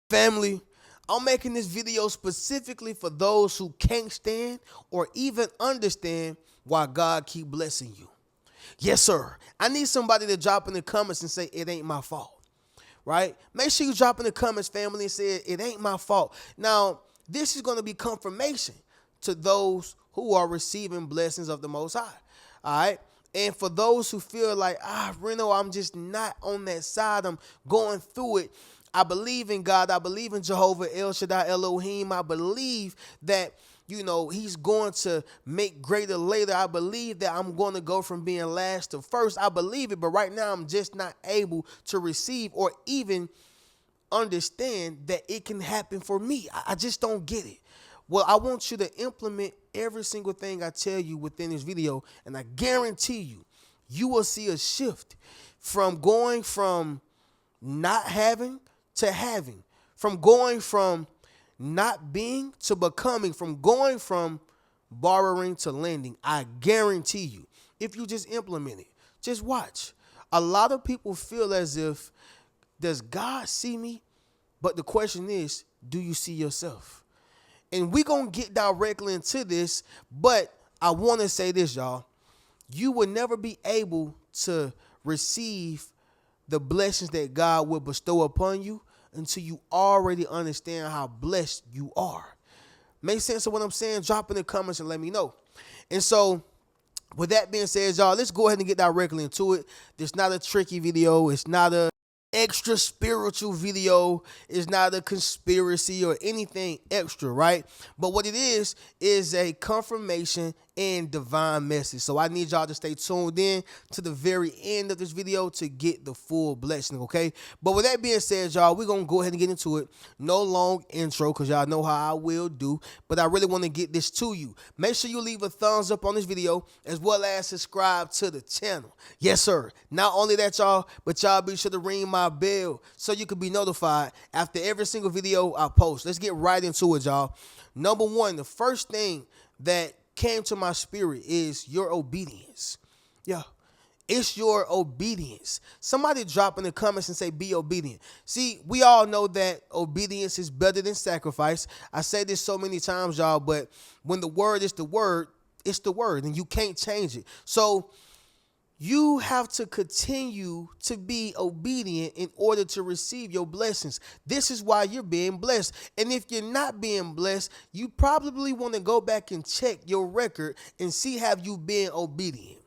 Family, I'm making this video specifically for those who can't stand or even understand why God keep blessing you. Yes, sir. I need somebody to drop in the comments and say it ain't my fault. Right? Make sure you drop in the comments, family, and say it ain't my fault. Now, this is going to be confirmation to those who are receiving blessings of the Most High. All right? And for those who feel like, Reno, I'm just not on that side. I'm going through it. I believe in God. I believe in Jehovah, El Shaddai, Elohim. I believe that, he's going to make greater later. I believe that I'm going to go from being last to first. I believe it, but right now I'm just not able to receive or even understand that it can happen for me. I just don't get it. Well, I want you to implement every single thing I tell you within this video, and I guarantee you will see a shift from going from not having to having, from going from not being to becoming, from going from borrowing to lending. I guarantee you, if you just implement it, just watch. A lot of people feel as if, does God see me? But the question is, do you see yourself? And we're going to get directly into this, but I want to say this, y'all. You will never be able to receive the blessings that God will bestow upon you until you already understand how blessed you are. Make sense of what I'm saying? Drop in the comments and let me know. And so, with that being said, y'all, let's go ahead and get directly into it. It's not a tricky video. It's not a extra spiritual video. It's not a conspiracy or anything extra, right? But what it is a confirmation and divine message. So I need y'all to stay tuned in to the very end of this video to get the full blessing, okay? But with that being said, y'all, we're going to go ahead and get into it. No long intro because y'all know how I will do, but I really want to get this to you. Make sure you leave a thumbs up on this video as well as subscribe to the channel. Yes, sir. Not only that, y'all, but y'all be sure to ring my bell so you can be notified after every single video I post. Let's get right into it, y'all. Number one, the first thing that came to my spirit is your obedience. Yeah. It's your obedience. Somebody drop in the comments and say, be obedient. See, we all know that obedience is better than sacrifice. I say this so many times, y'all, but when the word is the word, it's the word, and you can't change it. So you have to continue to be obedient in order to receive your blessings. This is why you're being blessed. And if you're not being blessed, you probably want to go back and check your record and see have you been obedient.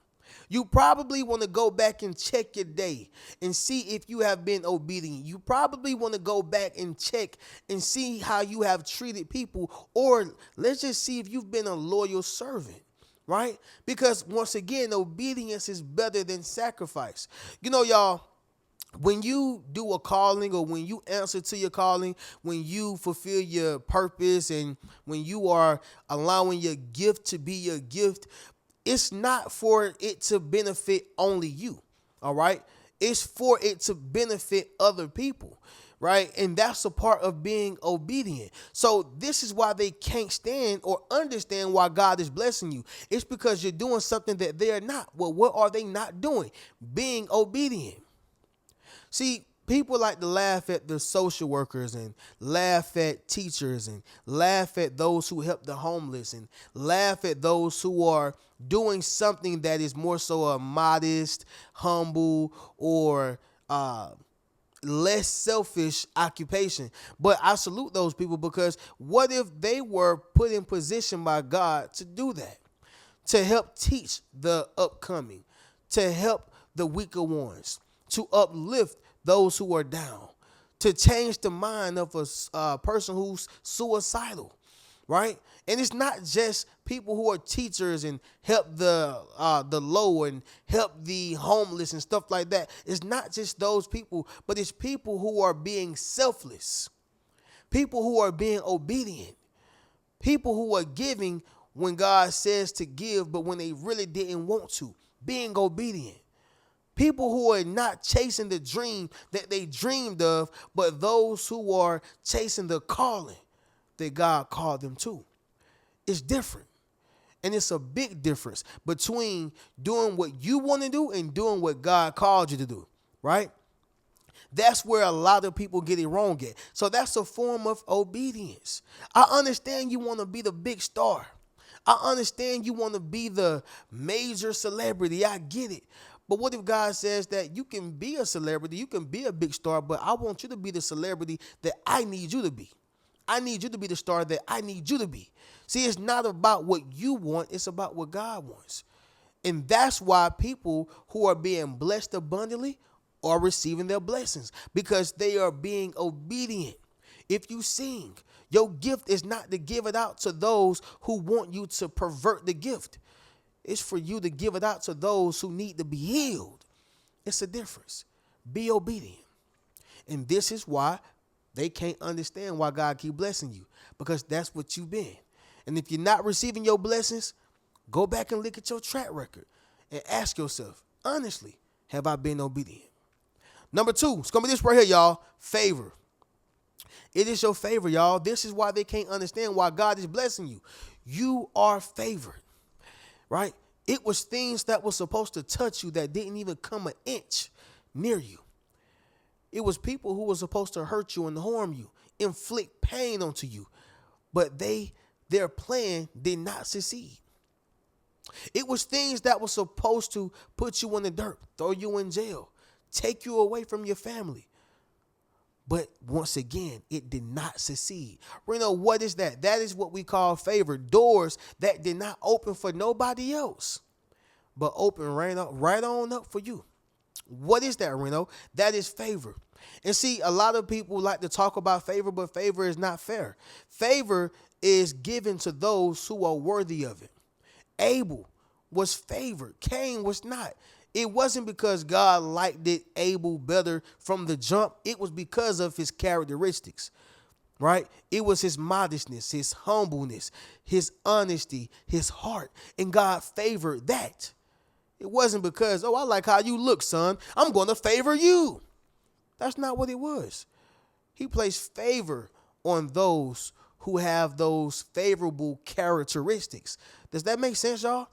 You probably want to go back and check your day and see if you have been obedient. You probably want to go back and check and see how you have treated people, or let's just see if you've been a loyal servant. Right? Because once again, obedience is better than sacrifice. Y'all, when you do a calling or when you answer to your calling, when you fulfill your purpose and when you are allowing your gift to be your gift, it's not for it to benefit only you. All right? It's for it to benefit other people. Right? And that's a part of being obedient. So this is why they can't stand or understand why God is blessing you. It's because you're doing something that they're not. Well, what are they not doing? Being obedient. See, people like to laugh at the social workers and laugh at teachers and laugh at those who help the homeless and laugh at those who are doing something that is more so a modest, humble, or less selfish occupation. But I salute those people, because what if they were put in position by God to do that, to help teach the upcoming, to help the weaker ones, to uplift those who are down, to change the mind of a person who's suicidal, right? And it's not just people who are teachers and help the low and help the homeless and stuff like that. It's not just those people, but it's people who are being selfless, people who are being obedient, people who are giving when God says to give, but when they really didn't want to, being obedient. People who are not chasing the dream that they dreamed of, but those who are chasing the calling that God called them to. It's different. And it's a big difference between doing what you want to do and doing what God called you to do, right? That's where a lot of people get it wrong at. So that's a form of obedience. I understand you want to be the big star. I understand you want to be the major celebrity. I get it. But what if God says that you can be a celebrity, you can be a big star, but I want you to be the celebrity that I need you to be. I need you to be the star that I need you to be. See, it's not about what you want, it's about what God wants. And that's why people who are being blessed abundantly are receiving their blessings because they are being obedient. If you sing, your gift is not to give it out to those who want you to pervert the gift. It's for you to give it out to those who need to be healed. It's a difference. Be obedient. And this is why they can't understand why God keep blessing you, because that's what you've been. And if you're not receiving your blessings, go back and look at your track record and ask yourself, honestly, have I been obedient? Number 2, it's going to be this right here, y'all, favor. It is your favor, y'all. This is why they can't understand why God is blessing you. You are favored, right? It was things that were supposed to touch you that didn't even come an inch near you. It was people who were supposed to hurt you and harm you, inflict pain onto you, but their plan did not succeed. It was things that were supposed to put you in the dirt, throw you in jail, take you away from your family. But once again, it did not succeed. Reno, what is that? That is what we call favor. Doors that did not open for nobody else, but open right on up for you. What is that, Reno? That is favor. And see, a lot of people like to talk about favor, but favor is not fair. Favor is given to those who are worthy of it. Abel was favored. Cain was not. It wasn't because God liked Abel better from the jump. It was because of his characteristics, right? It was his modestness, his humbleness, his honesty, his heart. And God favored that. It wasn't because, oh, I like how you look, son, I'm going to favor you. That's not what it was. He placed favor on those who have those favorable characteristics. Does that make sense, y'all?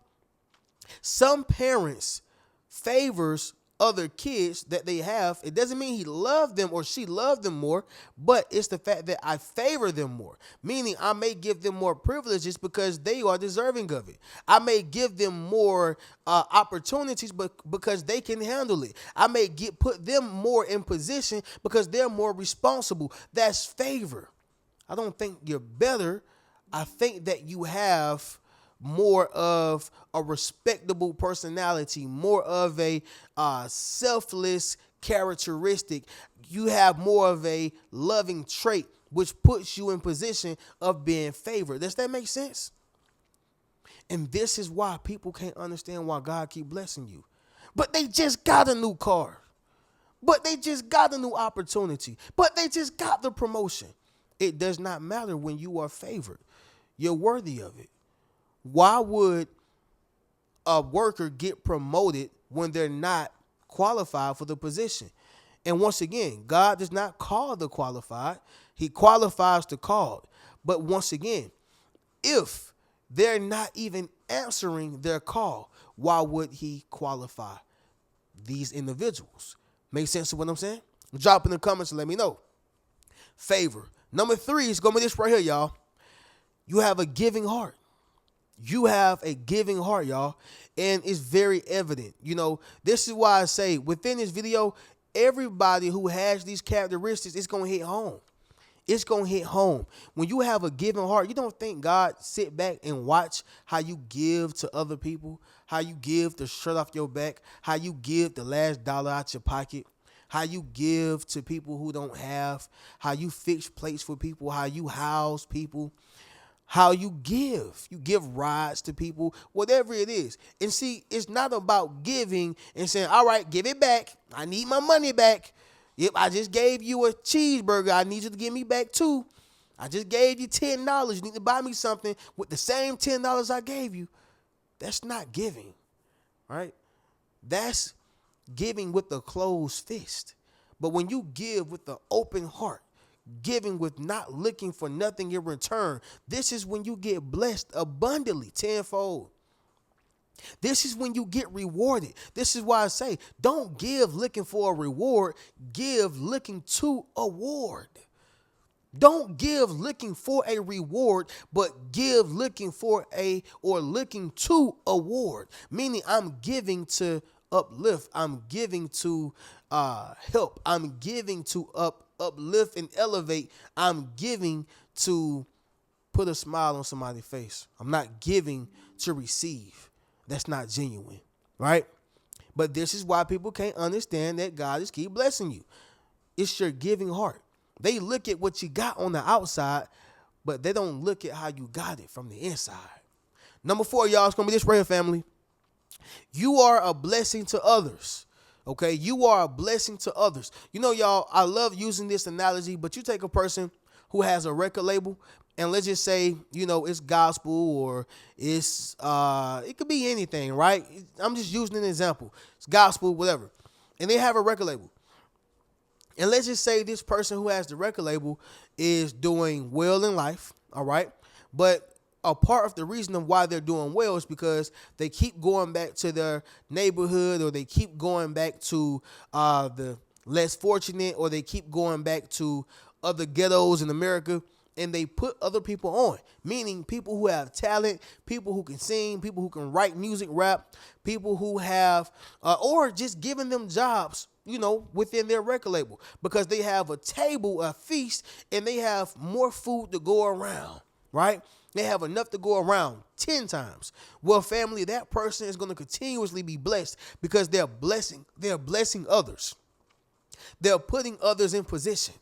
Some parents favors other kids that they have. It doesn't mean he loved them or she loved them more, but it's the fact that I favor them more, meaning I may give them more privileges because they are deserving of it. I may give them more opportunities, but because they can handle it. I may put them more in position because they're more responsible. That's favor. I don't think you're better. I think that you have more of a respectable personality, more of a selfless characteristic. You have more of a loving trait, which puts you in position of being favored. Does that make sense? And this is why people can't understand why God keep blessing you. But they just got a new car. But they just got a new opportunity. But they just got the promotion. It does not matter when you are favored. You're worthy of it. Why would a worker get promoted when they're not qualified for the position? And once again, God does not call the qualified. He qualifies the called. But once again, if they're not even answering their call, why would he qualify these individuals? Make sense of what I'm saying? Drop in the comments and let me know. Favor. Number 3 is going to be this right here, y'all. You have a giving heart. You have a giving heart, y'all, and it's very evident. You know, this is why I say within this video, everybody who has these characteristics, it's going to hit home. It's going to hit home. When you have a giving heart, you don't think God sit back and watch how you give to other people, how you give the shirt off your back, how you give the last dollar out your pocket, how you give to people who don't have, how you fix plates for people, how you house people, how you give rides to people, whatever it is. And see, it's not about giving and saying, all right, give it back. I need my money back. Yep, I just gave you a cheeseburger. I need you to give me back 2. I just gave you $10. You need to buy me something with the same $10 I gave you. That's not giving, right? That's giving with a closed fist. But when you give with an open heart, giving with not looking for nothing in return, this is when you get blessed abundantly, tenfold. This is when you get rewarded. This is why I say, don't give looking for a reward, give looking to award. Don't give looking for a reward, but give looking for a or looking to award. Meaning I'm giving to uplift. I'm giving to help. I'm giving to uplift and elevate. I'm giving to put a smile on somebody's face. I'm not giving to receive. That's not genuine, right? But this is why people can't understand that God is keep blessing you. It's your giving heart. They look at what you got on the outside, but they don't look at how you got it from the inside. Number 4, y'all, it's going to be this right here, family. You are a blessing to others. Okay, you are a blessing to others. You know, y'all, I love using this analogy, but you take a person who has a record label, and let's just say, you know, it's gospel or it's it could be anything, right? I'm just using an example. It's gospel, whatever. And they have a record label. And let's just say this person who has the record label is doing well in life, all right? But a part of the reason of why they're doing well is because they keep going back to their neighborhood, or they keep going back to the less fortunate, or they keep going back to other ghettos in America, and they put other people on, meaning people who have talent, people who can sing, people who can write music, rap, people who have, or just giving them jobs, you know, within their record label, because they have a table, a feast, and they have more food to go around, right? They have enough to go around 10 times. Well, family, that person is going to continuously be blessed because they're blessing others. They're putting others in position.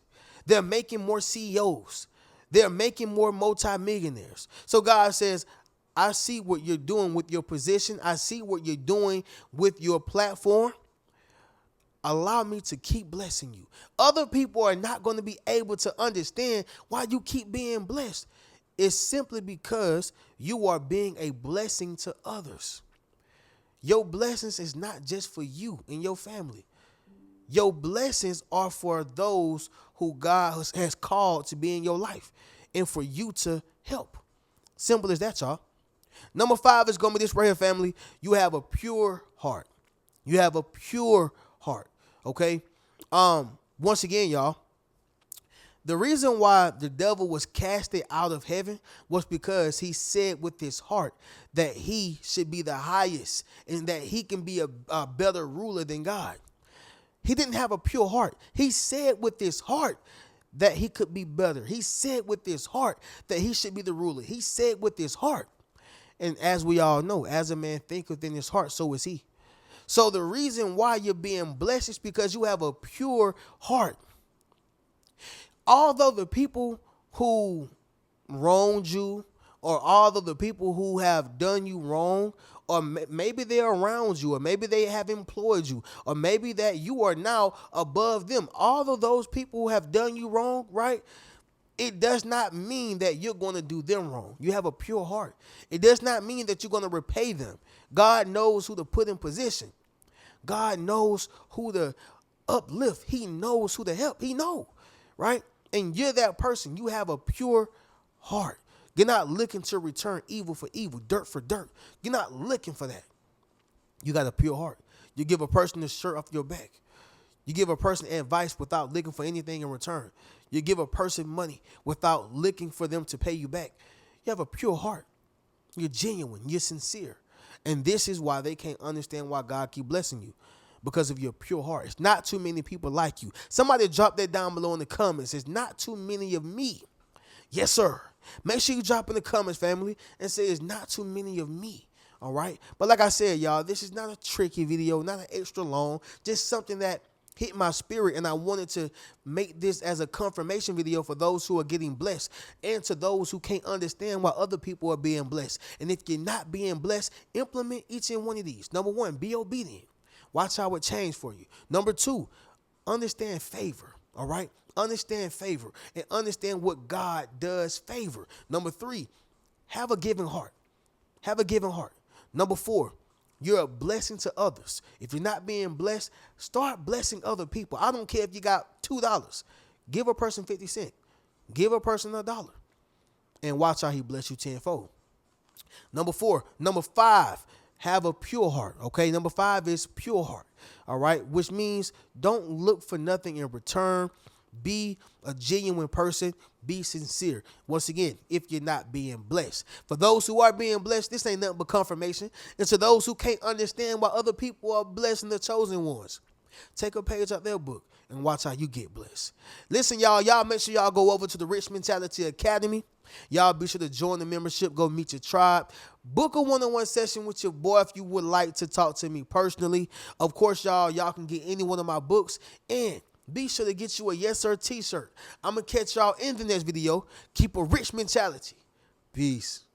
They're making more CEOs. They're making more multimillionaires. So God says, I see what you're doing with your position. I see what you're doing with your platform. Allow me to keep blessing you. Other people are not going to be able to understand why you keep being blessed. It's simply because you are being a blessing to others. Your blessings is not just for you and your family. Your blessings are for those who God has called to be in your life and for you to help. Simple as that, y'all. Number 5 is going to be this right here, family. You have a pure heart. You have a pure heart, okay? Once again, y'all, the reason why the devil was casted out of heaven was because he said with his heart that he should be the highest and that he can be a better ruler than God. He didn't have a pure heart. He said with his heart that he could be better. He said with his heart that he should be the ruler. He said with his heart. And as we all know, as a man thinketh in his heart, so is he. So the reason why you're being blessed is because you have a pure heart. Although the people who wronged you, or although the people who have done you wrong, or maybe they're around you, or maybe they have employed you, or maybe that you are now above them, although those people who have done you wrong, right? It does not mean that you're going to do them wrong. You have a pure heart. It does not mean that you're going to repay them. God knows who to put in position. God knows who to uplift. He knows who to help. He knows, right? And you're that person. You have a pure heart. You're not looking to return evil for evil, dirt for dirt. You're not looking for that. You got a pure heart. You give a person the shirt off your back. You give a person advice without looking for anything in return. You give a person money without looking for them to pay you back. You have a pure heart. You're genuine. You're sincere. And this is why they can't understand why God keep blessing you. Because of your pure heart. It's not too many people like you. Somebody drop that down below in the comments. It's not too many of me. Yes, sir. Make sure you drop in the comments, family, and say it's not too many of me. All right. But like I said, y'all, this is not a tricky video, not an extra long, just something that hit my spirit. And I wanted to make this as a confirmation video for those who are getting blessed and to those who can't understand why other people are being blessed. And if you're not being blessed, implement each and one of these. Number 1, be obedient. Watch how it changed for you. Number 2, understand favor. All right. Understand favor and understand what God does favor. Number 3, have a giving heart. Have a giving heart. Number 4, you're a blessing to others. If you're not being blessed, start blessing other people. I don't care if you got $2. Give a person 50 cents. Give a person $1 and watch how he bless you tenfold. Number 5, have a pure heart. Okay, number 5 is pure heart. All right, which means don't look for nothing in return. Be a genuine person. Be sincere. Once again, if you're not being blessed. For those who are being blessed, this ain't nothing but confirmation. And to those who can't understand why other people are blessed and the chosen ones, take a page out their book and watch how you get blessed. Listen, y'all make sure y'all go over to the Rich Mentality Academy. Y'all be sure to join the membership. Go meet your tribe. Book a one-on-one session with your boy if you would like to talk to me personally. Of course, y'all can get any one of my books, and be sure to get you a Yes Sir t-shirt. I'm going to catch y'all in the next video. Keep a rich mentality. Peace.